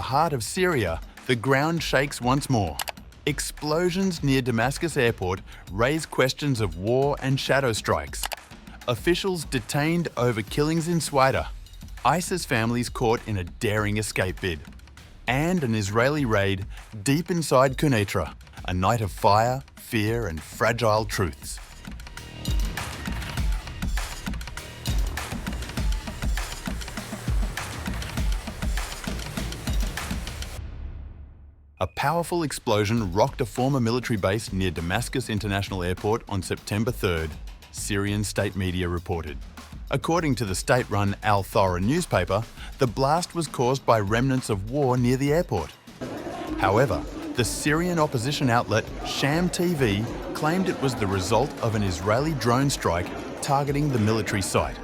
heart of Syria, the ground shakes once more. Explosions near Damascus Airport raise questions of war and shadow strikes. Officials detained over killings in Sweida. ISIS families caught in a daring escape bid. And an Israeli raid deep inside Quneitra, a night of fire, fear and fragile truths. A powerful explosion rocked a former military base near Damascus International Airport on September 3rd, Syrian state media reported. According to the state-run Al-Hol newspaper, the blast was caused by remnants of war near the airport. However, the Syrian opposition outlet Sham TV claimed it was the result of an Israeli drone strike targeting the military site.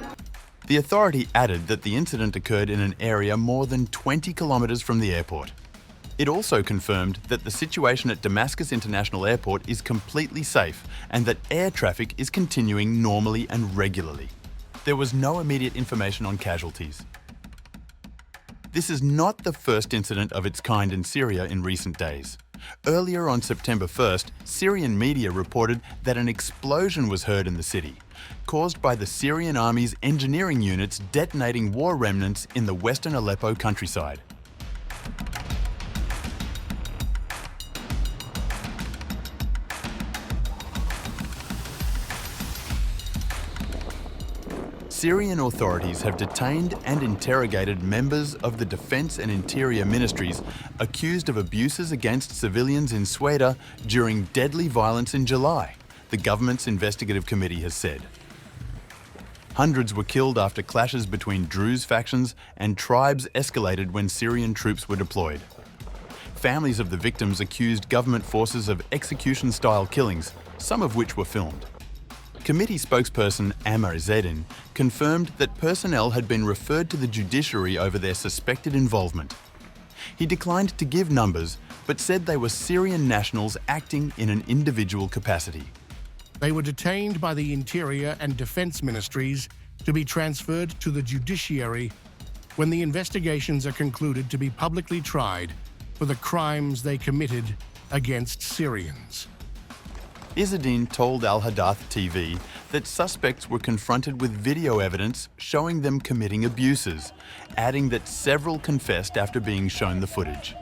The authority added that the incident occurred in an area more than 20 kilometers from the airport. It also confirmed that the situation at Damascus International Airport is completely safe and that air traffic is continuing normally and regularly. There was no immediate information on casualties. This is not the first incident of its kind in Syria in recent days. Earlier on September 1st, Syrian media reported that an explosion was heard in the city, caused by the Syrian army's engineering units detonating war remnants in the western Aleppo countryside. Syrian authorities have detained and interrogated members of the Defense and Interior Ministries accused of abuses against civilians in Sweida during deadly violence in July, the government's investigative committee has said. Hundreds were killed after clashes between Druze factions and tribes escalated when Syrian troops were deployed. Families of the victims accused government forces of execution-style killings, some of which were filmed. Committee spokesperson Amr Zedin confirmed that personnel had been referred to the judiciary over their suspected involvement. He declined to give numbers, but said they were Syrian nationals acting in an individual capacity. They were detained by the Interior and Defense Ministries to be transferred to the judiciary when the investigations are concluded to be publicly tried for the crimes they committed against Syrians. Izzedine told Al-Hadath TV that suspects were confronted with video evidence showing them committing abuses, adding that several confessed after being shown the footage.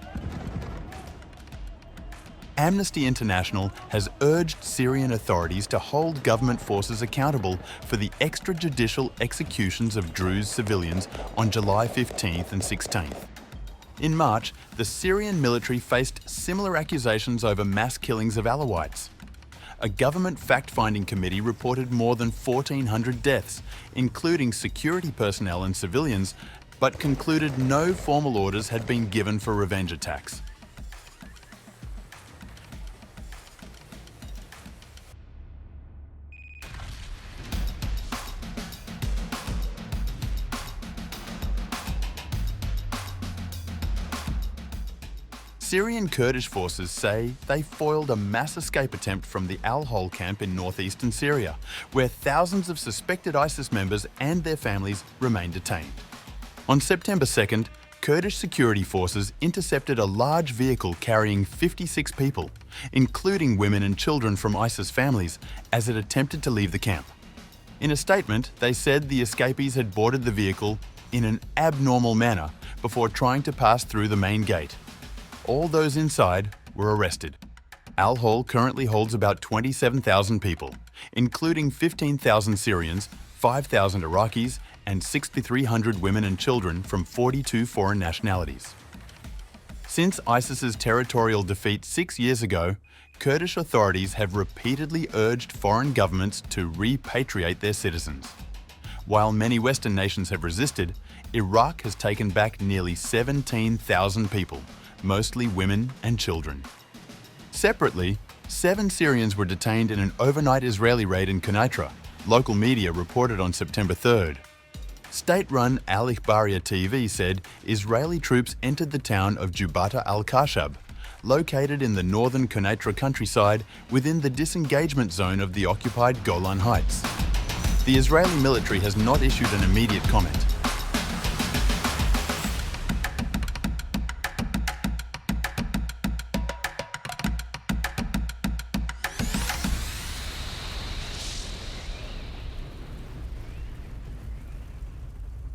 Amnesty International has urged Syrian authorities to hold government forces accountable for the extrajudicial executions of Druze civilians on July 15th and 16th. In March, the Syrian military faced similar accusations over mass killings of Alawites. A government fact-finding committee reported more than 1,400 deaths, including security personnel and civilians, but concluded no formal orders had been given for revenge attacks. Syrian Kurdish forces say they foiled a mass escape attempt from the Al-Hol camp in northeastern Syria, where thousands of suspected ISIS members and their families remain detained. On September 2nd, Kurdish security forces intercepted a large vehicle carrying 56 people, including women and children from ISIS families, as it attempted to leave the camp. In a statement, they said the escapees had boarded the vehicle in an abnormal manner before trying to pass through the main gate. All those inside were arrested. Al-Hol currently holds about 27,000 people, including 15,000 Syrians, 5,000 Iraqis, and 6,300 women and children from 42 foreign nationalities. Since ISIS's territorial defeat 6 years ago, Kurdish authorities have repeatedly urged foreign governments to repatriate their citizens. While many Western nations have resisted, Iraq has taken back nearly 17,000 people, mostly women and children. Separately, 7 Syrians were detained in an overnight Israeli raid in Quneitra, local media reported on September 3rd. State-run Al-Ikhbariya TV said Israeli troops entered the town of Jubata al-Khashab, located in the northern Quneitra countryside within the disengagement zone of the occupied Golan Heights. The Israeli military has not issued an immediate comment.